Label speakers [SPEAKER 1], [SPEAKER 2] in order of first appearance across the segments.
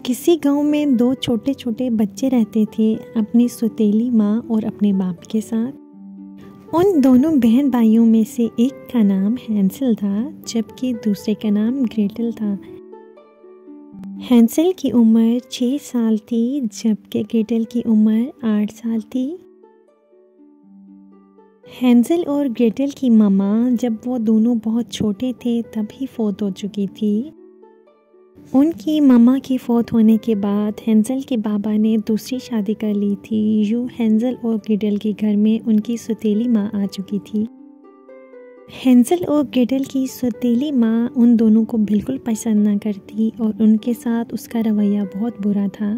[SPEAKER 1] किसी गांव में दो छोटे छोटे बच्चे रहते थे, अपनी सौतेली माँ और अपने बाप के साथ। उन दोनों बहन भाइयों में से एक का नाम हैंसल था, जबकि दूसरे का नाम ग्रेटल था। हैंसल की उम्र 6 साल थी, जबकि ग्रेटल की उम्र 8 साल थी। हैंसल और ग्रेटल की मामा जब वो दोनों बहुत छोटे थे तब ही फौत हो चुकी थी। उनकी मामा की फौत होने के बाद हैंसल के बाबा ने दूसरी शादी कर ली थी। यूँ हैंसल और ग्रेटल के घर में उनकी सौतेली माँ आ चुकी थी। हैंसल और ग्रेटल की सौतेली माँ उन दोनों को बिल्कुल पसंद ना करती और उनके साथ उसका रवैया बहुत बुरा था।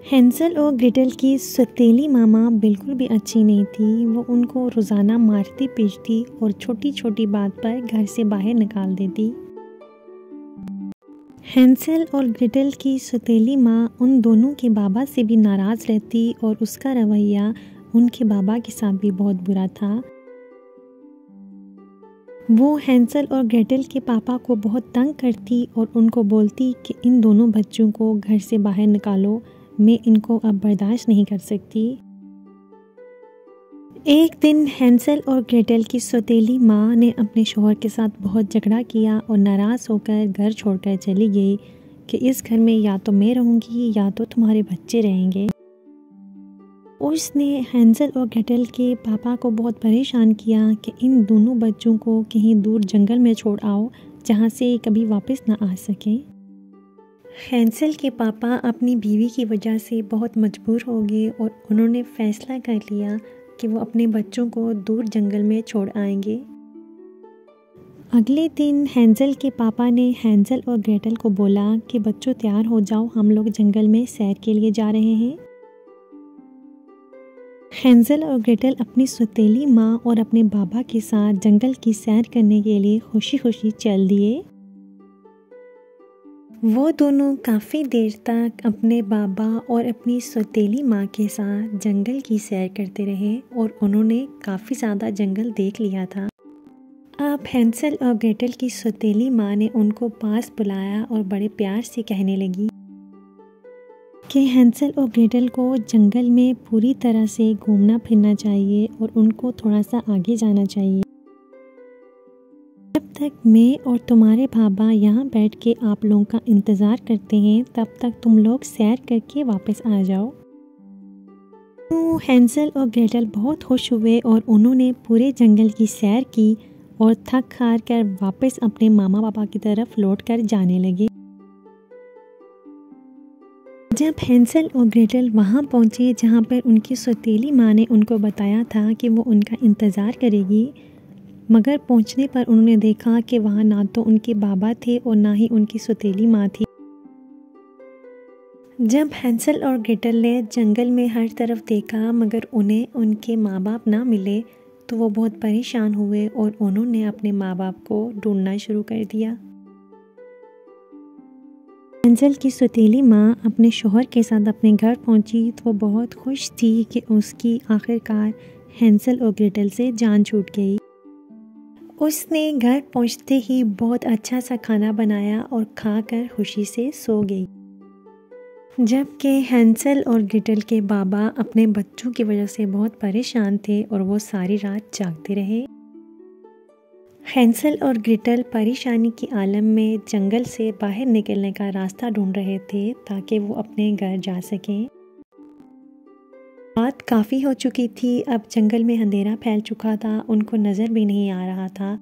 [SPEAKER 1] हैंसल और ग्रेटल की सौतेली मामा बिल्कुल भी अच्छी नहीं थी। वो उनको रोज़ाना मारती पीटती और छोटी छोटी बात पर घर से बाहर निकाल देती। हैंसल और ग्रेटल की सौतेली माँ उन दोनों के बाबा से भी नाराज़ रहती और उसका रवैया उनके बाबा के साथ भी बहुत बुरा था। वो हैंसल और ग्रेटल के पापा को बहुत तंग करती और उनको बोलती कि इन दोनों बच्चों को घर से बाहर निकालो, मैं इनको अब बर्दाश्त नहीं कर सकती। एक दिन हैंसल और ग्रेटल की सौतेली माँ ने अपने शौहर के साथ बहुत झगड़ा किया और नाराज़ होकर घर छोड़कर चली गई कि इस घर में या तो मैं रहूँगी या तो तुम्हारे बच्चे रहेंगे। उसने हैंसल और ग्रेटल के पापा को बहुत परेशान किया कि इन दोनों बच्चों को कहीं दूर जंगल में छोड़ आओ, जहाँ से कभी वापस ना आ सकें। हैंसल के पापा अपनी बीवी की वजह से बहुत मजबूर हो गए और उन्होंने फ़ैसला कर लिया कि वो अपने बच्चों को दूर जंगल में छोड़ आएंगे। अगले दिन हैंसल के पापा ने हैंसल और ग्रेटल को बोला कि बच्चों तैयार हो जाओ, हम लोग जंगल में सैर के लिए जा रहे हैं। हैंसल और ग्रेटल अपनी सौतेली माँ और अपने बाबा के साथ जंगल की सैर करने के लिए खुशी खुशी चल दिए। वो दोनों काफ़ी देर तक अपने बाबा और अपनी सौतेली माँ के साथ जंगल की सैर करते रहे और उन्होंने काफ़ी ज़्यादा जंगल देख लिया था। अब हैंसल और ग्रेटल की सौतेली माँ ने उनको पास बुलाया और बड़े प्यार से कहने लगी कि हैंसल और ग्रेटल को जंगल में पूरी तरह से घूमना फिरना चाहिए और उनको थोड़ा सा आगे जाना चाहिए। जब तक मैं और तुम्हारे बाबा यहाँ बैठ के आप लोगों का इंतज़ार करते हैं, तब तक तुम लोग सैर करके वापस आ जाओ। तो हैंसल और ग्रेटल बहुत खुश हुए और उन्होंने पूरे जंगल की सैर की और थक हार कर वापस अपने मामा पापा की तरफ लौट कर जाने लगे। जब हैंसल और ग्रेटल वहाँ पहुँचे जहाँ पर उनकी सौतेली माँ ने उनको बताया था कि वो उनका इंतज़ार करेगी, मगर पहुँचने पर उन्होंने देखा कि वहाँ ना तो उनके बाबा थे और ना ही उनकी सौतेली माँ थी। जब हैंसल और ग्रेटल ने जंगल में हर तरफ देखा मगर उन्हें उनके माँ बाप ना मिले, तो वो बहुत परेशान हुए और उन्होंने अपने माँ बाप को ढूंढना शुरू कर दिया। हैंसल की सौतेली माँ अपने शौहर के साथ अपने घर पहुंची तो वो बहुत खुश थी कि उसकी आखिरकार हैंसल और ग्रेटल से जान छूट गई। उसने घर पहुंचते ही बहुत अच्छा सा खाना बनाया और खाकर खुशी से सो गई। जबकि हैंसल और ग्रेटल के बाबा अपने बच्चों की वजह से बहुत परेशान थे और वो सारी रात जागते रहे। हैंसल और ग्रेटल परेशानी के आलम में जंगल से बाहर निकलने का रास्ता ढूंढ रहे थे ताकि वो अपने घर जा सकें। रात काफ़ी हो चुकी थी, अब जंगल में अंधेरा फैल चुका था, उनको नज़र भी नहीं आ रहा था।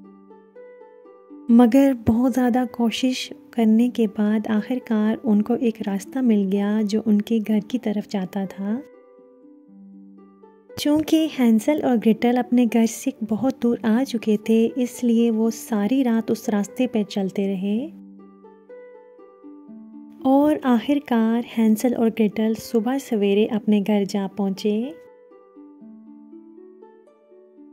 [SPEAKER 1] मगर बहुत ज़्यादा कोशिश करने के बाद आखिरकार उनको एक रास्ता मिल गया जो उनके घर की तरफ जाता था। चूँकि हैंसल और ग्रेटल अपने घर से बहुत दूर आ चुके थे, इसलिए वो सारी रात उस रास्ते पर चलते रहे और आखिरकार हैंसल और ग्रेटल सुबह सवेरे अपने घर जा पहुँचे।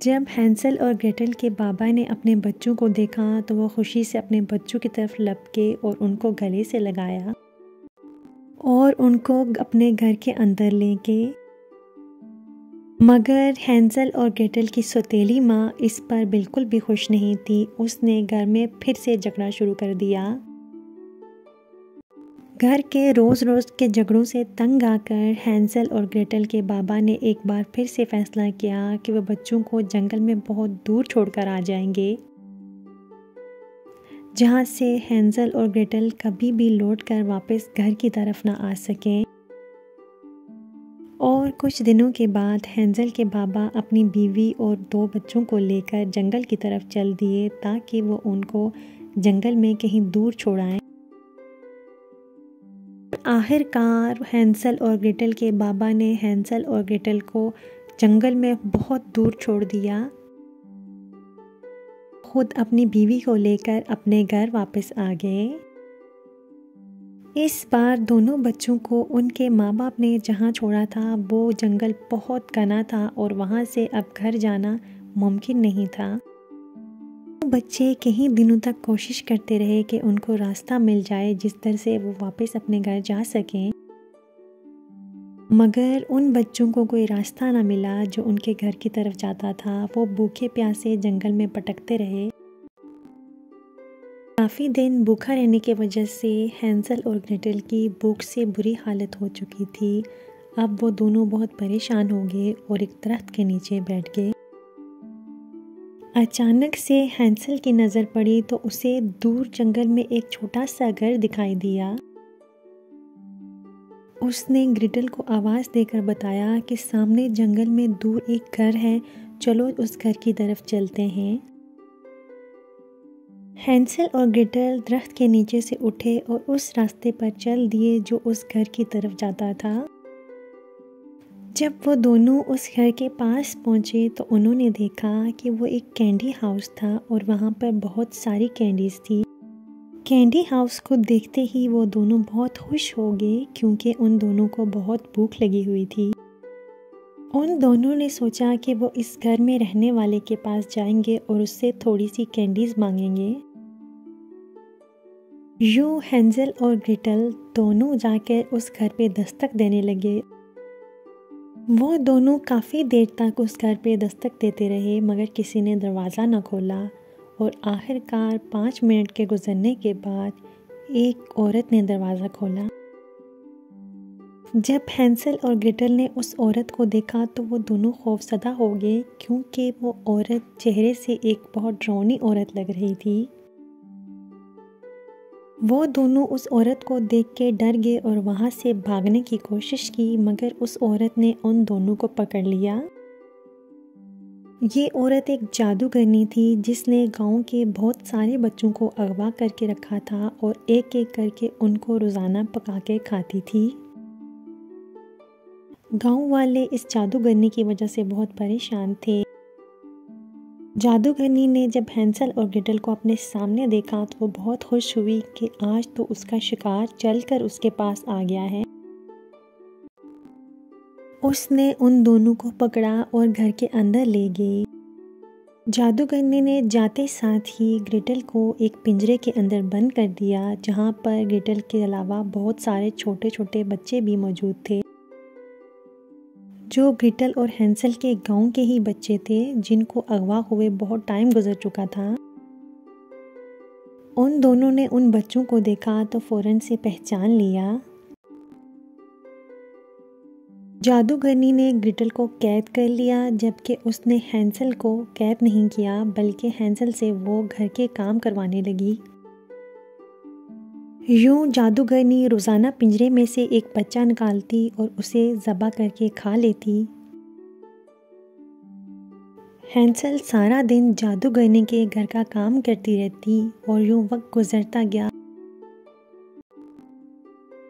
[SPEAKER 1] जब हैंसल और ग्रेटल के बाबा ने अपने बच्चों को देखा तो वो खुशी से अपने बच्चों की तरफ लपके और उनको गले से लगाया और उनको अपने घर के अंदर ले गए। मगर हैंसल और ग्रेटल की सौतेली माँ इस पर बिल्कुल भी खुश नहीं थी। उसने घर में फिर से झगड़ा शुरू कर दिया। घर के रोज़ के झगड़ों से तंग आकर हैंसल और ग्रेटल के बाबा ने एक बार फिर से फैसला किया कि वह बच्चों को जंगल में बहुत दूर छोड़कर आ जाएंगे, जहाँ से हैंसल और ग्रेटल कभी भी लौटकर वापस घर की तरफ ना आ सकें। और कुछ दिनों के बाद हैंसल के बाबा अपनी बीवी और 2 बच्चों को लेकर जंगल की तरफ चल दिए ताकि वो उनको जंगल में कहीं दूर छोड़ाएं। आखिरकार हैंसल और ग्रेटल के बाबा ने हैंसल और ग्रेटल को जंगल में बहुत दूर छोड़ दिया। खुद अपनी बीवी को लेकर अपने घर वापस आ गए। इस बार दोनों बच्चों को उनके माँ बाप ने जहाँ छोड़ा था वो जंगल बहुत घना था और वहाँ से अब घर जाना मुमकिन नहीं था। बच्चे कई दिनों तक कोशिश करते रहे कि उनको रास्ता मिल जाए जिस तरह से वो वापस अपने घर जा सकें, मगर उन बच्चों को कोई रास्ता ना मिला जो उनके घर की तरफ जाता था। वो भूखे प्यासे जंगल में भटकते रहे। काफ़ी दिन भूखा रहने की वजह से हैंसल और ग्रेटल की भूख से बुरी हालत हो चुकी थी। अब वो दोनों बहुत परेशान हो गए और एक दरख्त के नीचे बैठ गए। अचानक से हैंसल की नज़र पड़ी तो उसे दूर जंगल में एक छोटा सा घर दिखाई दिया। उसने ग्रेटल को आवाज़ देकर बताया कि सामने जंगल में दूर एक घर है, चलो उस घर की तरफ चलते हैं। हैंसल और ग्रेटल दरख्त के नीचे से उठे और उस रास्ते पर चल दिए जो उस घर की तरफ जाता था। जब वो दोनों उस घर के पास पहुँचे तो उन्होंने देखा कि वो एक कैंडी हाउस था और वहाँ पर बहुत सारी कैंडीज़ थी। कैंडी हाउस को देखते ही वो दोनों बहुत खुश हो गए क्योंकि उन दोनों को बहुत भूख लगी हुई थी। उन दोनों ने सोचा कि वो इस घर में रहने वाले के पास जाएंगे और उससे थोड़ी सी कैंडीज़ मांगेंगे। यूँ हैंसल और ग्रेटल दोनों जाकर उस घर पे दस्तक देने लगे। वो दोनों काफ़ी देर तक उस घर पे दस्तक देते रहे मगर किसी ने दरवाज़ा न खोला और आखिरकार 5 मिनट के गुजरने के बाद एक औरत ने दरवाज़ा खोला। जब हैंसल और ग्रेटल ने उस औरत को देखा तो वो दोनों खौफज़दा हो गए क्योंकि वो औरत चेहरे से एक बहुत डरावनी औरत लग रही थी। वो दोनों उस औरत को देख के डर गए और वहाँ से भागने की कोशिश की मगर उस औरत ने उन दोनों को पकड़ लिया। ये औरत एक जादूगरनी थी जिसने गांव के बहुत सारे बच्चों को अगवा करके रखा था और एक एक करके उनको रोज़ाना पका के खाती थी। गांव वाले इस जादूगरनी की वजह से बहुत परेशान थे। जादूगरनी ने जब हैंसल और ग्रेटल को अपने सामने देखा तो वो बहुत खुश हुई कि आज तो उसका शिकार चलकर उसके पास आ गया है। उसने उन दोनों को पकड़ा और घर के अंदर ले गई। जादूगरनी ने जाते साथ ही ग्रेटल को एक पिंजरे के अंदर बंद कर दिया जहाँ पर ग्रेटल के अलावा बहुत सारे छोटे छोटे बच्चे भी मौजूद थे जो ग्रेटल और हैंसल के गांव के ही बच्चे थे जिनको अगवा हुए बहुत टाइम गुजर चुका था। उन दोनों ने उन बच्चों को देखा तो फौरन से पहचान लिया। जादूगरनी ने ग्रेटल को कैद कर लिया जबकि उसने हैंसल को कैद नहीं किया बल्कि हैंसल से वो घर के काम करवाने लगी। यूं जादूगरनी रोज़ाना पिंजरे में से एक बच्चा निकालती और उसे ज़बह करके खा लेती। हैंसल सारा दिन जादूगरनी के घर का काम करती रहती और यूं वक्त गुजरता गया।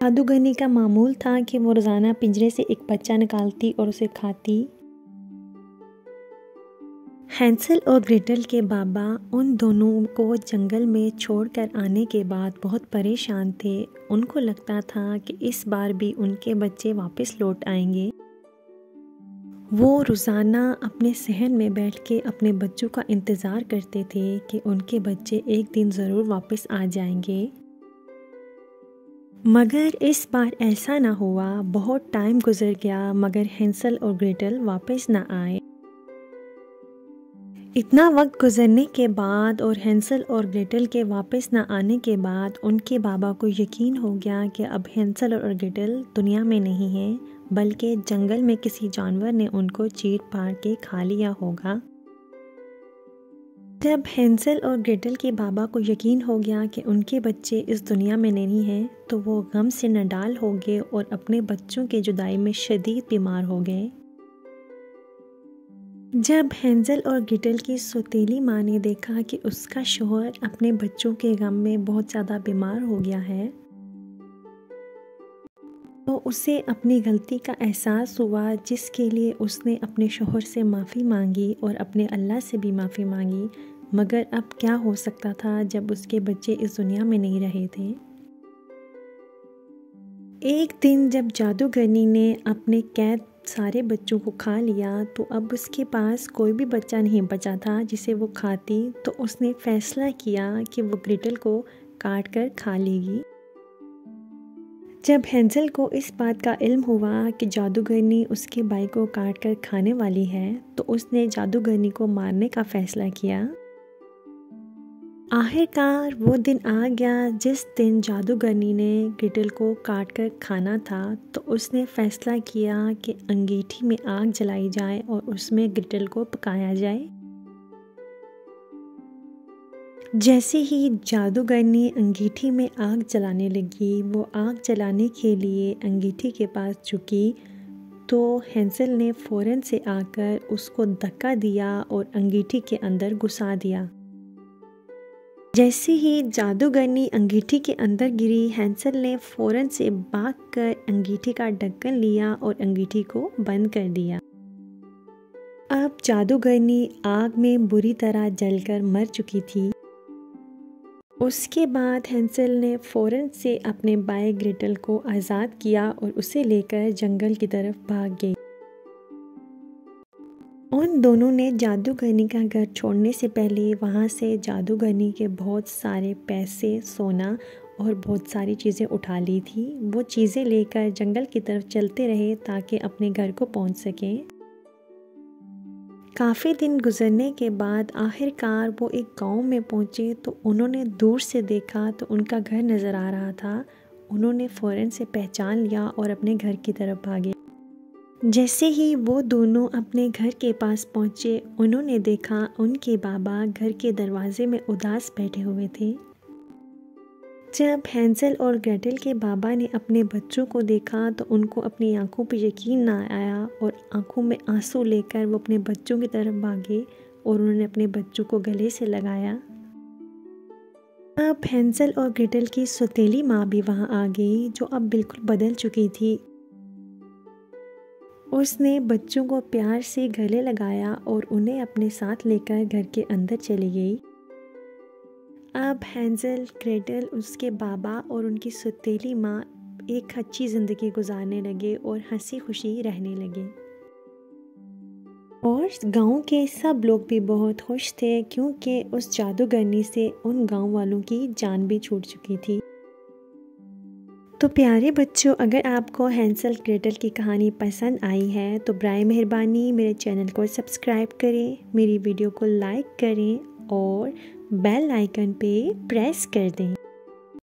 [SPEAKER 1] जादूगरनी का मामूल था कि वो रोज़ाना पिंजरे से एक बच्चा निकालती और उसे खाती। हैंसल और ग्रेटल के बाबा उन दोनों को जंगल में छोड़कर आने के बाद बहुत परेशान थे। उनको लगता था कि इस बार भी उनके बच्चे वापस लौट आएंगे। वो रोज़ाना अपने सहन में बैठ के अपने बच्चों का इंतज़ार करते थे कि उनके बच्चे एक दिन ज़रूर वापस आ जाएंगे, मगर इस बार ऐसा ना हुआ। बहुत टाइम गुजर गया मगर हैंसल और ग्रेटल वापस ना आए। इतना वक्त गुजरने के बाद और हैंसल और ग्रेटल के वापस न आने के बाद उनके बाबा को यकीन हो गया कि अब हैंसल और ग्रेटल दुनिया में नहीं है, बल्कि जंगल में किसी जानवर ने उनको चीर फाड़ के खा लिया होगा। जब हैंसल और ग्रेटल के बाबा को यकीन हो गया कि उनके बच्चे इस दुनिया में नहीं हैं, तो वो गम से नडाल हो गए और अपने बच्चों की जुदाई में शदीद बीमार हो गए। जब हैंसल और ग्रेटल की सौतेली माँ ने देखा कि उसका शौहर अपने बच्चों के गम में बहुत ज़्यादा बीमार हो गया है, तो उसे अपनी गलती का एहसास हुआ, जिसके लिए उसने अपने शौहर से माफ़ी मांगी और अपने अल्लाह से भी माफ़ी मांगी। मगर अब क्या हो सकता था जब उसके बच्चे इस दुनिया में नहीं रहे थे। एक दिन जब जादूगरनी ने अपने कैद सारे बच्चों को खा लिया, तो अब उसके पास कोई भी बच्चा नहीं बचा था जिसे वो खाती। तो उसने फैसला किया कि वो ग्रेटल को काट कर खा लेगी। जब हैंसल को इस बात का इल्म हुआ कि जादूगरनी उसके भाई को काट कर खाने वाली है, तो उसने जादूगरनी को मारने का फैसला किया। आखिरकार वो दिन आ गया जिस दिन जादूगरनी ने ग्रेटल को काट कर खाना था। तो उसने फैसला किया कि अंगीठी में आग जलाई जाए और उसमें ग्रेटल को पकाया जाए। जैसे ही जादूगरनी अंगीठी में आग जलाने लगी, वो आग जलाने के लिए अंगीठी के पास झुकी, तो हैंसल ने फ़ौरन से आकर उसको धक्का दिया और अंगीठी के अंदर घुसा दिया। जैसे ही जादूगरनी अंगीठी के अंदर गिरी, हैंसल ने फ़ौरन से भागकर अंगीठी का ढक्कन लिया और अंगीठी को बंद कर दिया। अब जादूगरनी आग में बुरी तरह जलकर मर चुकी थी। उसके बाद हैंसल ने फ़ौरन से अपने भाई ग्रेटल को आज़ाद किया और उसे लेकर जंगल की तरफ भाग गई। उन दोनों ने जादूगरनी का घर छोड़ने से पहले वहाँ से जादूगरनी के बहुत सारे पैसे, सोना और बहुत सारी चीज़ें उठा ली थी। वो चीज़ें लेकर जंगल की तरफ चलते रहे ताकि अपने घर को पहुँच सकें। काफ़ी दिन गुजरने के बाद आखिरकार वो एक गांव में पहुँचे, तो उन्होंने दूर से देखा तो उनका घर नज़र आ रहा था। उन्होंने फ़ौरन से पहचान लिया और अपने घर की तरफ भागे। जैसे ही वो दोनों अपने घर के पास पहुँचे, उन्होंने देखा उनके बाबा घर के दरवाजे में उदास बैठे हुए थे। जब हैंसल और ग्रेटल के बाबा ने अपने बच्चों को देखा, तो उनको अपनी आंखों पर यकीन ना आया और आंखों में आंसू लेकर वो अपने बच्चों की तरफ भागे और उन्होंने अपने बच्चों को गले से लगाया। अब हैंसल और ग्रेटल की सौतेली माँ भी वहाँ आ गई, जो अब बिल्कुल बदल चुकी थी। उसने बच्चों को प्यार से गले लगाया और उन्हें अपने साथ लेकर घर के अंदर चली गई। अब हैंसल, ग्रेटल, उसके बाबा और उनकी सौतेली माँ एक अच्छी ज़िंदगी गुजारने लगे और हंसी खुशी रहने लगे। और गांव के सब लोग भी बहुत खुश थे, क्योंकि उस जादूगरनी से उन गांव वालों की जान भी छूट चुकी थी। तो प्यारे बच्चों, अगर आपको हैंसल ग्रेटल की कहानी पसंद आई है तो बराए मेहरबानी मेरे चैनल को सब्सक्राइब करें, मेरी वीडियो को लाइक करें और बेल आइकन पे प्रेस कर दें।